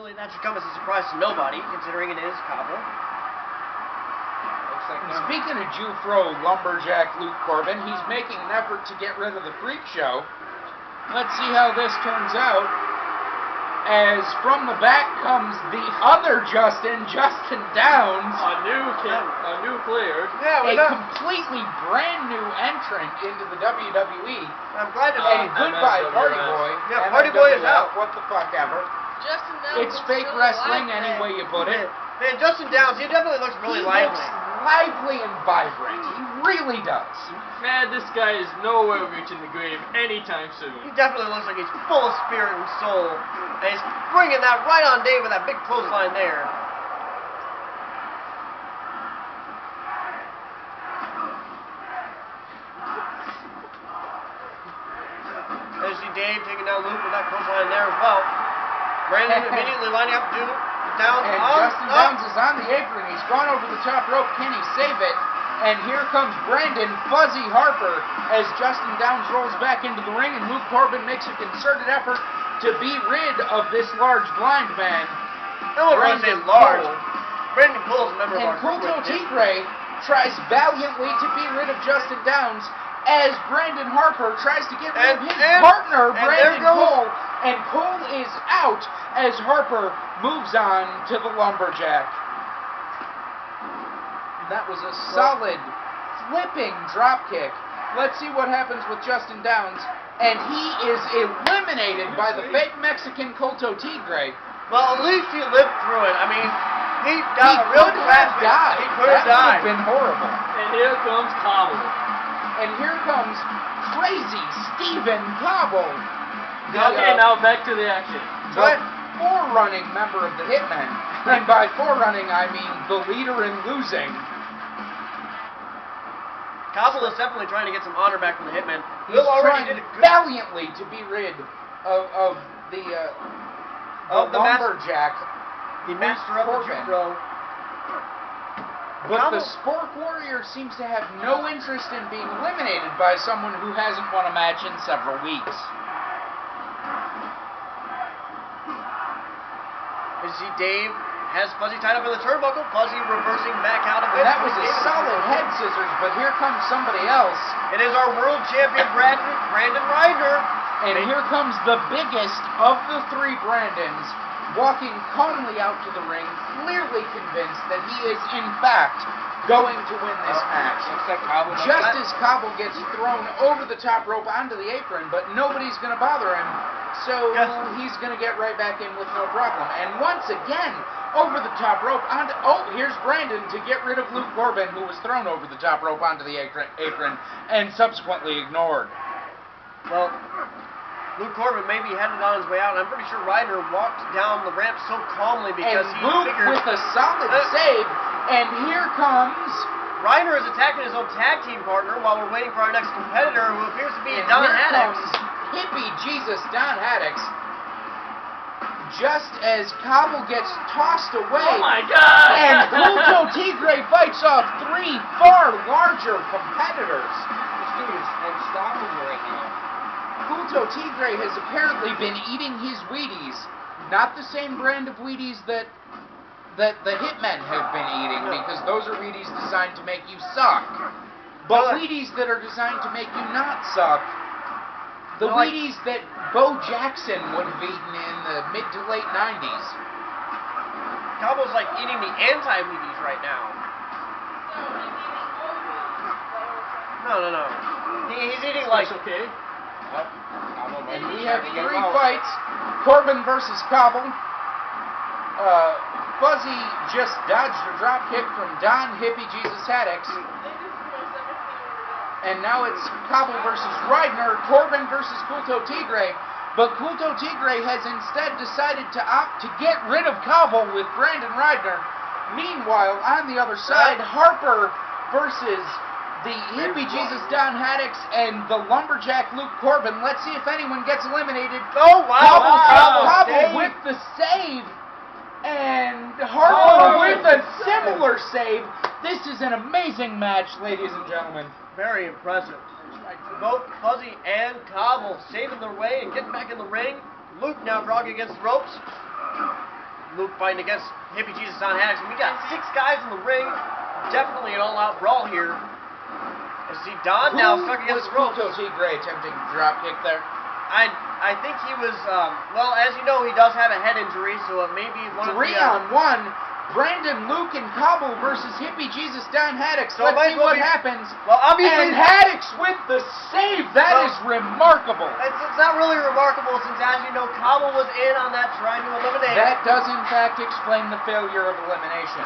really, that should come as a surprise to nobody, considering it is Cobble. Speaking of Jufro Lumberjack Luke Corbin, he's making an effort to get rid of the Freak Show. Let's see how this turns out. As from the back comes the other Justin Downs. A new player. Yeah, a completely brand new entrant into the WWE. I'm glad to see. And goodbye, Party Boy. Yeah, Party Boy is out. What the fuck ever. Justin Downs It's fake wrestling any way you put it. Man, Justin Downs, he definitely looks really lively. Looks lively and vibrant. He really does. Man, this guy is nowhere reaching the grave anytime soon. He definitely looks like he's full of spirit and soul. And he's bringing that right on Dave with that big clothesline there. And you see Dave taking down Luke with that clothesline there as well. Brandon immediately lining up to do Downs. And Justin Downs is on the apron. He's gone over the top rope. Can he save it? And here comes Brandon Fuzzy Harper as Justin Downs rolls back into the ring, and Luke Corbin makes a concerted effort to be rid of this large blind man. I don't want to say large. Brandon Cole's a member of our group. And Kulto Tigre tries valiantly to be rid of Justin Downs as Brandon Harper tries to get rid of his partner, Brandon Cole. And Cole is out as Harper moves on to the Lumberjack. That was a solid, flipping dropkick. Let's see what happens with Justin Downs. And he is eliminated by the fake Mexican Kulto Tigre. Well, at least he lived through it. I mean, he got a real crash. He could have died. That would have been horrible. And here comes Cobble. And here comes crazy Stephen Cobble. Okay, now back to the action. The forerunning member of the Hitmen. And by forerunning, I mean the leader in losing. Cobble is definitely trying to get some honor back from the Hitmen. He's trying valiantly to be rid of the Lumberjack. The master of the Jufro. But the Spork Warrior seems to have no interest in being eliminated by someone who hasn't won a match in several weeks. You see Dave has Fuzzy tied up in the turnbuckle. Fuzzy reversing back out of it. That was a solid head scissors, but here comes somebody else. It is our world champion, Brandon Ryder. And here comes the biggest of the three Brandons, walking calmly out to the ring, clearly convinced that he is, in fact, going to win this match. Just as Cobble gets thrown over the top rope onto the apron, but nobody's going to bother him, so he's going to get right back in with no problem. And once again, over the top rope onto... Oh, here's Brandon to get rid of Luke Corbin, who was thrown over the top rope onto the apron and subsequently ignored. Well, Luke Corbin may be headed on his way out, and I'm pretty sure Ryder walked down the ramp so calmly because he figured... with a solid save, and here comes... Ryder is attacking his own tag team partner while we're waiting for our next competitor, who appears to be Don Haddix. Hippie Jesus Don Haddix. Just as Cobble gets tossed away. Oh my God! And Kulto Tigre fights off three far larger competitors. This dude is unstoppable right now. Kulto Tigre has apparently been eating his Wheaties. Not the same brand of Wheaties that the Hitmen have been eating, because those are Wheaties designed to make you suck. But Wheaties that are designed to make you not suck. The Wheaties that Bo Jackson would have eaten in the mid to late 90s. Cobble's like eating the anti-Wheaties right now. No. He's eating like... okay. And we have three fights. Corbin versus Cobble. Fuzzy just dodged a drop kick from Don Hippie Jesus Haddix. And now it's Cobble versus Ryder, Corbin versus Kulto Tigre. But Kulto Tigre has instead decided to opt to get rid of Cobble with Brandon Ryder. Meanwhile, on the other side, Harper versus the Hippie Jesus Don Haddix and the Lumberjack Luke Corbin. Let's see if anyone gets eliminated. Oh, wow. Cobble with the save. And Harper with a similar save. This is an amazing match, ladies and gentlemen. Very impressive. Both Fuzzy and Cobble saving their way and getting back in the ring. Luke now dragging against the ropes. Luke fighting against Hippie Jesus Don Haddix. And we got 6 guys in the ring. Definitely an all-out brawl here. I see Don now stuck against the ropes. Was Tigre attempting to drop kick there? I think he was, well, as you know, he does have a head injury, so it may be one of the... 3-on-1. Brandon, Luke, and Cobble versus Hippie Jesus Don Haddix. So Let's see what happens. Well, obviously... And Haddix with the save. That is remarkable. It's not really remarkable since, as you know, Cobble was in on that trying to eliminate. That does, in fact, explain the failure of elimination.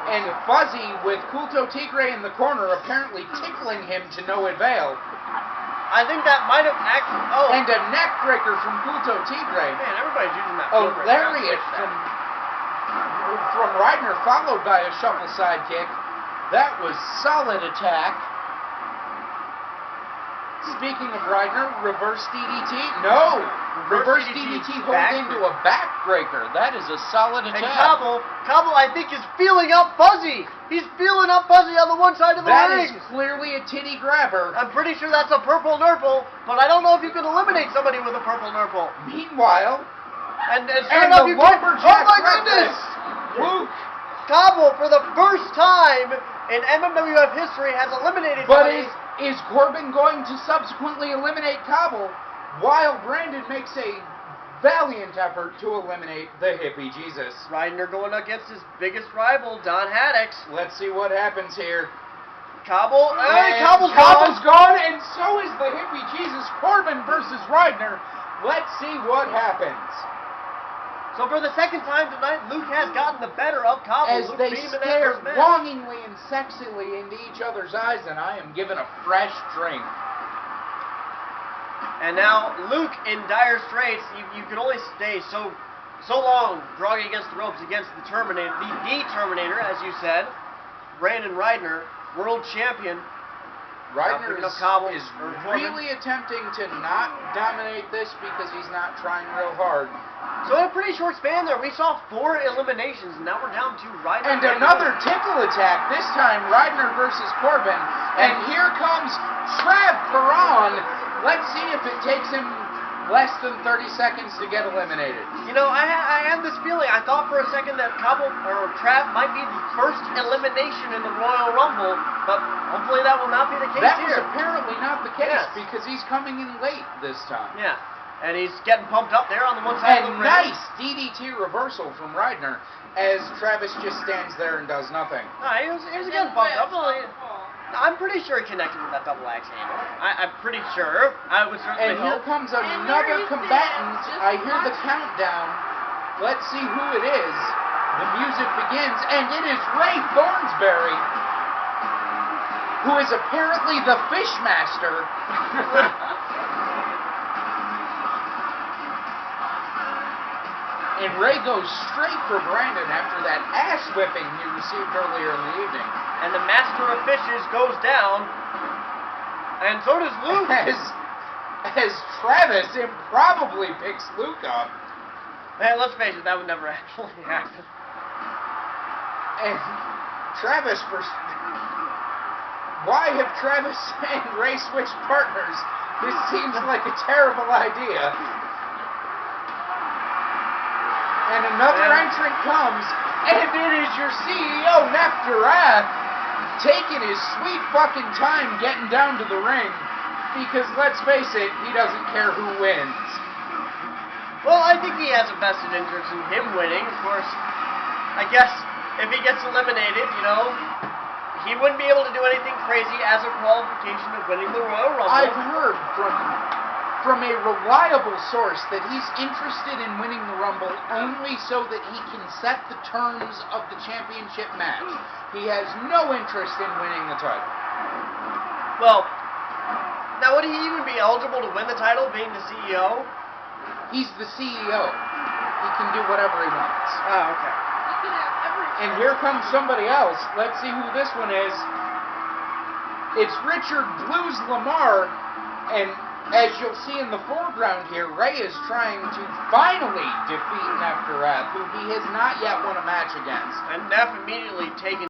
And Fuzzy with Culto Tigre in the corner apparently tickling him to no avail. I think that might have actually... Oh. And a neck breaker from Culto Tigre. Man, everybody's using that. A lariat from Reidner, followed by a shuffle sidekick. That was solid attack. Speaking of Reidner, reverse DDT? No! Reverse DDT holds into a backbreaker. That is a solid attack. And Cobble, I think, is feeling up Fuzzy. He's feeling up Fuzzy on the one side of the ring. That is clearly a titty grabber. I'm pretty sure that's a purple nurple, but I don't know if you can eliminate somebody with a purple nurple. Meanwhile, and the lumberjack. Oh my goodness! Luke Cobble, for the first time in MMWF history, has eliminated somebody. Is Corbin going to subsequently eliminate Cobble while Brandon makes a valiant effort to eliminate the Hippie Jesus? Reidner going against his biggest rival, Don Haddix. Let's see what happens here. Cobble's gone, and so is the Hippie Jesus. Corbin versus Reidner. Let's see what happens. So for the second time tonight, Luke has gotten the better of Cobble. As Luke they beat him in that stare first match. longingly and sexily into each other's eyes, and I am given a fresh drink. And now Luke in dire straits. You can only stay so long drawing against the ropes against the Terminator, the Terminator, as you said, Brandon Reidner, world champion. Reidner is really attempting to not dominate this because he's not trying real hard. So in a pretty short span there, we saw 4 eliminations, and now we're down to Reidner. And another tickle attack, this time Reidner versus Corbin. And here comes Trav Perron. Let's see if it takes him less than 30 seconds to get eliminated. You know, I had this feeling. I thought for a second that Trav might be the first elimination in the Royal Rumble, but hopefully that will not be the case here. That was here. apparently not the case because he's coming in late this time. Yeah. And he's getting pumped up there on the one side of the ring. Nice DDT reversal from Reidner as Travis just stands there and does nothing. No, he was getting pumped up. I'm pretty sure he connected with that double axe handle. I'm pretty sure. I would certainly hope. And here comes another combatant. I hear the countdown. Let's see who it is. The music begins, and it is Ray Thornsberry, who is apparently the Fishmaster. And Ray goes straight for Brandon after that ass whipping he received earlier in the evening. And the Master of Fishes goes down. And so does Luke. As Travis improbably picks Luke up. Man, let's face it, that would never actually happen. And Travis, why have Travis and Ray switched partners? This seems like a terrible idea. And another entrant comes, and it is your CEO, Nefterath, taking his sweet fucking time getting down to the ring. Because, let's face it, he doesn't care who wins. Well, I think he has a vested interest in him winning. Of course, I guess if he gets eliminated, you know, he wouldn't be able to do anything crazy as a qualification of winning the Royal Rumble. I've heard from a reliable source that he's interested in winning the Rumble only so that he can set the terms of the championship match. He has no interest in winning the title. Well, now would he even be eligible to win the title being the CEO? He's the CEO. He can do whatever he wants. Oh, okay. And here comes somebody else. Let's see who this one is. It's Richard Blues Lamar, and as you'll see in the foreground here, Ray is trying to finally defeat Nefterath, who he has not yet won a match against. And Neff immediately taken